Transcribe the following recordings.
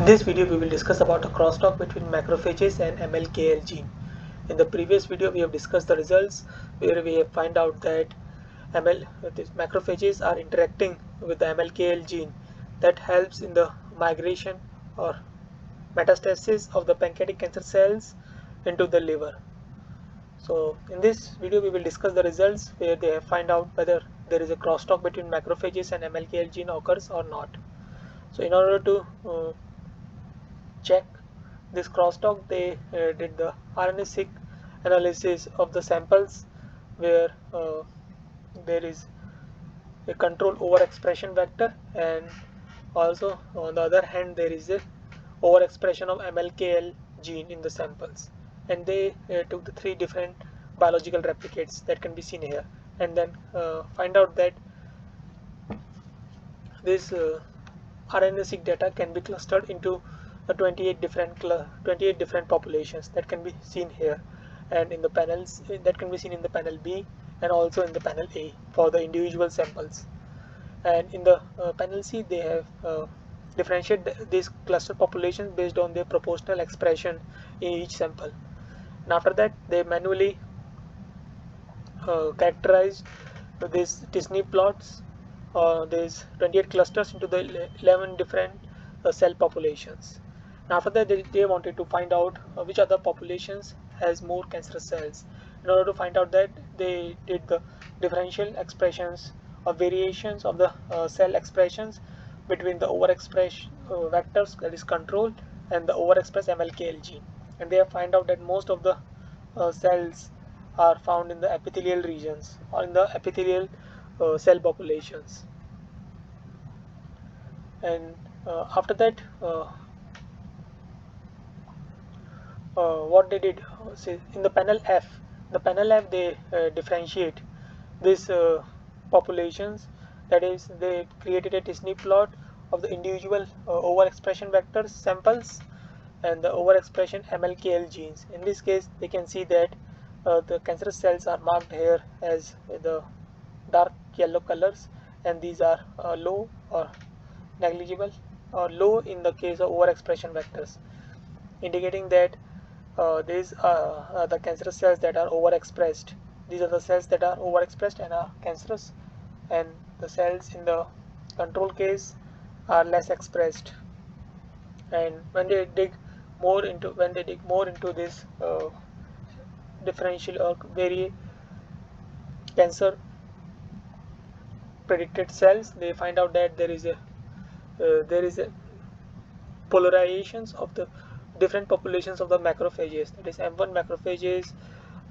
In this video, we will discuss about a crosstalk between macrophages and MLKL gene. In the previous video, we have discussed the results where we have find out that macrophages are interacting with the MLKL gene that helps in the migration or metastasis of the pancreatic cancer cells into the liver. So in this video, we will discuss the results where they have find out whether there is a crosstalk between macrophages and MLKL gene occurs or not. So in order to check this crosstalk, they did the RNA-seq analysis of the samples where there is a control overexpression vector, and also on the other hand there is a overexpression of MLKL gene in the samples, and they took the three different biological replicates that can be seen here, and then find out that this RNA-seq data can be clustered into 28 different populations that can be seen here, and in the panels that can be seen in the panel B and also in the panel A for the individual samples. And in the panel C, they have differentiated these cluster populations based on their proportional expression in each sample, and after that they manually characterized these Disney plots, these 28 clusters into the 11 different cell populations. And after that, they wanted to find out which other populations has more cancerous cells. In order to find out that, they did the differential expressions or variations of the cell expressions between the overexpressed vectors, that is control, and the overexpressed MLKL gene. And they have find out that most of the cells are found in the epithelial regions or in the epithelial cell populations. And after that, what they did, see, in the panel F, they differentiate these populations. That is, they created a Disney plot of the individual overexpression vectors samples and the overexpression MLKL genes. In this case, they can see that the cancerous cells are marked here as the dark yellow colors, and these are low or negligible, or low in the case of overexpression vectors, indicating that these are the cancerous cells that are overexpressed. These are the cells that are overexpressed and are cancerous, and the cells in the control case are less expressed. And when they dig more into this differential or very cancer predicted cells, they find out that there is a polarizations of the different populations of the macrophages. That is, M1 macrophages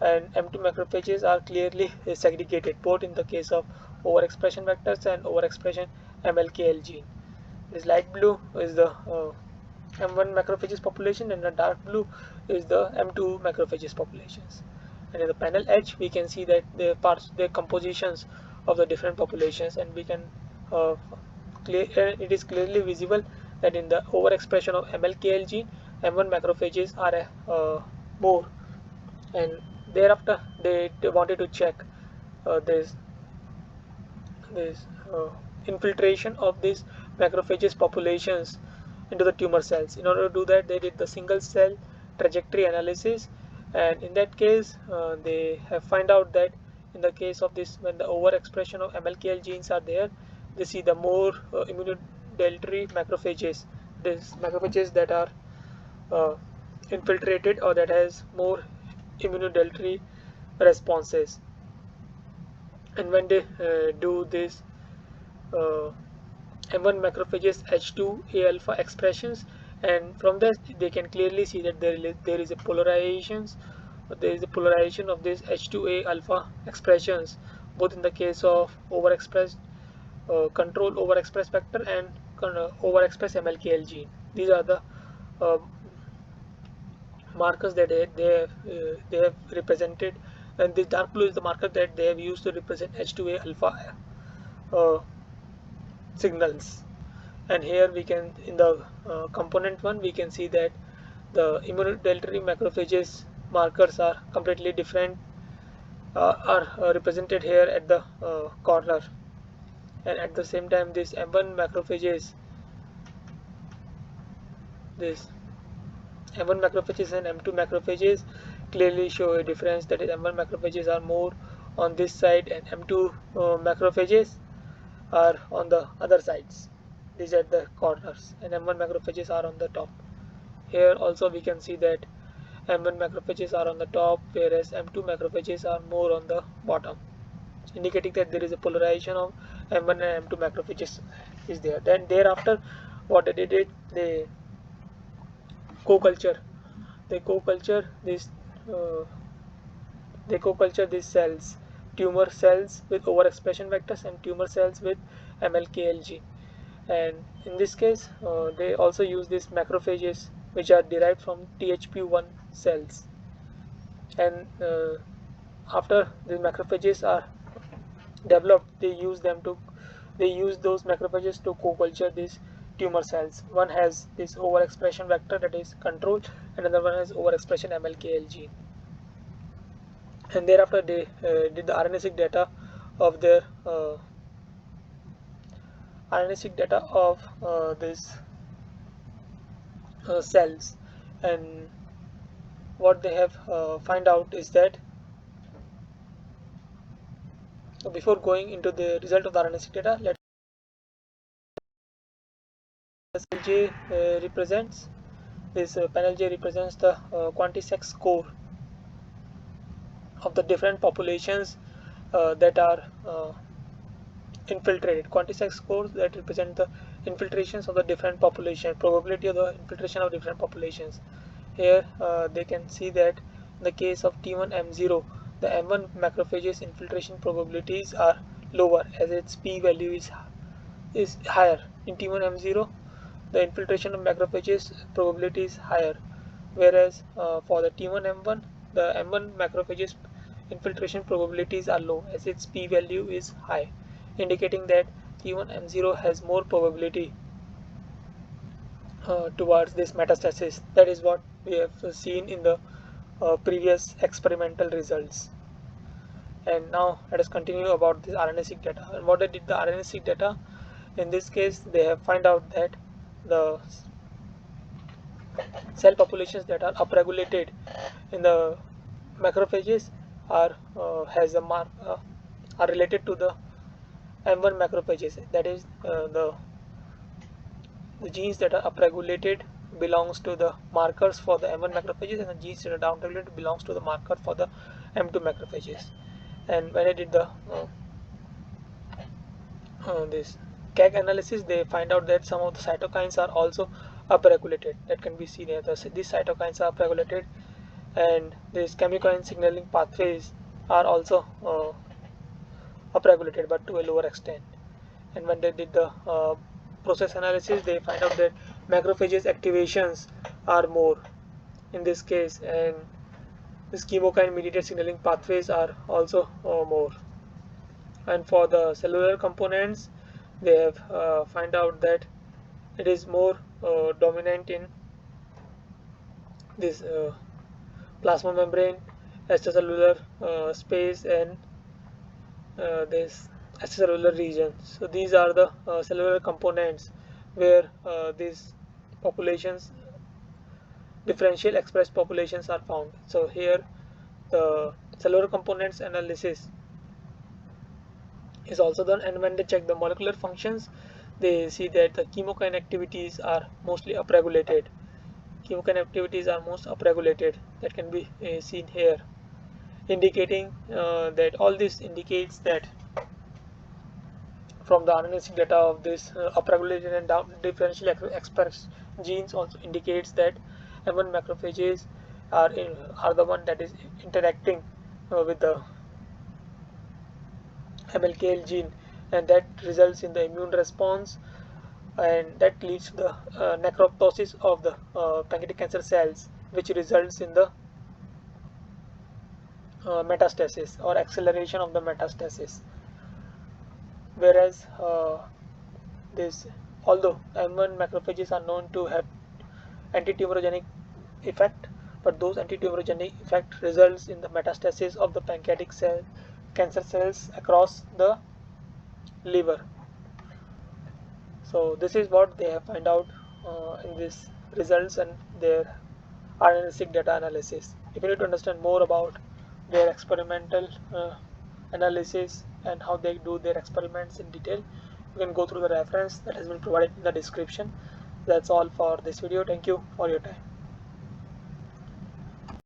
and M2 macrophages are clearly segregated, both in the case of overexpression vectors and overexpression MLKL gene. This light blue is the M1 macrophages population, and the dark blue is the M2 macrophages populations. And in the panel H, we can see that the compositions of the different populations, and we can it is clearly visible that in the overexpression of MLKL gene, M1 macrophages are more, and thereafter they wanted to check this infiltration of these macrophages populations into the tumor cells. In order to do that, they did the single cell trajectory analysis, and in that case they have find out that in the case of this, when the overexpression of MLKL genes are there, they see the more immunodeleterious macrophages, these macrophages that are infiltrated or that has more immunodeleterious responses. And when they do this M1 macrophages H2A alpha expressions, and from that they can clearly see that there is a polarization of this H2A alpha expressions, both in the case of overexpressed control overexpressed vector and overexpressed MLKL gene. These are the markers that they have represented, and this dark blue is the marker that they have used to represent H2A alpha signals. And here we can, in the component 1, we can see that the immunodeleterious macrophages markers are completely different, are represented here at the corner, and at the same time this M1 macrophages this M1 macrophages and M2 macrophages clearly show a difference, that is M1 macrophages are more on this side and M2 macrophages are on the other sides. These are the corners, and M1 macrophages are on the top. Here also we can see that M1 macrophages are on the top, whereas M2 macrophages are more on the bottom, indicating that there is a polarization of M1 and M2 macrophages is there. Then thereafter, what they did, they co-culture. They co-culture this. They co-culture these cells, tumor cells with overexpression vectors and tumor cells with MLKL gene. And in this case, they also use these macrophages, which are derived from THP1 cells. And after the macrophages are developed, they use those macrophages to co-culture these tumor cells. One has this overexpression vector, that is control, and another one has overexpression MLKL gene. And thereafter they did the RNA-seq data of their these cells. And what they have find out is that, before going into the result of the RNA-seq data, let us J represents this panel J represents the quantisex score of the different populations that are infiltrated. Quantisex scores that represent the infiltrations of the different population, probability of the infiltration of different populations. Here they can see that in the case of T1M0, the M1 macrophages infiltration probabilities are lower, as its p-value is higher. In T1M0, the infiltration of macrophages probability is higher, whereas for the T1M1, the M1 macrophages infiltration probabilities are low, as its p-value is high, indicating that T1M0 has more probability towards this metastasis. That is what we have seen in the previous experimental results. And now let us continue about this RNA-seq data. And what they did the RNA-seq data, in this case they have find out that the cell populations that are upregulated in the macrophages are are related to the M1 macrophages. That is the genes that are upregulated belongs to the markers for the M1 macrophages, and the genes that are downregulated belongs to the marker for the M2 macrophages. And when I did the this CAG analysis, they find out that some of the cytokines are also upregulated. That can be seen here. These cytokines are upregulated, and these chemokine signaling pathways are also upregulated, but to a lower extent. And when they did the process analysis, they find out that macrophages activations are more in this case, and this chemokine mediated signaling pathways are also more. And for the cellular components, they have find out that it is more dominant in this plasma membrane, extracellular space, and this extracellular region. So these are the cellular components where these populations, differential expressed populations, are found. So here the cellular components analysis is also done, and when they check the molecular functions, they see that the chemokine activities are mostly upregulated. Chemokine activities are most upregulated. That can be seen here, indicating that all this indicates that from the RNA-seq data of this upregulated and down differential expressed genes also indicates that M1 macrophages are the one that is interacting with the MLKL gene, and that results in the immune response, and that leads to the necroptosis of the pancreatic cancer cells, which results in the metastasis or acceleration of the metastasis. Whereas although M1 macrophages are known to have anti-tumorigenic effect, but those anti-tumorigenic effect results in the metastasis of the pancreatic cancer cells across the liver. So this is what they have found out in this results and their RNA-seq data analysis. If you need to understand more about their experimental analysis and how they do their experiments in detail, you can go through the reference that has been provided in the description. That's all for this video. Thank you for your time.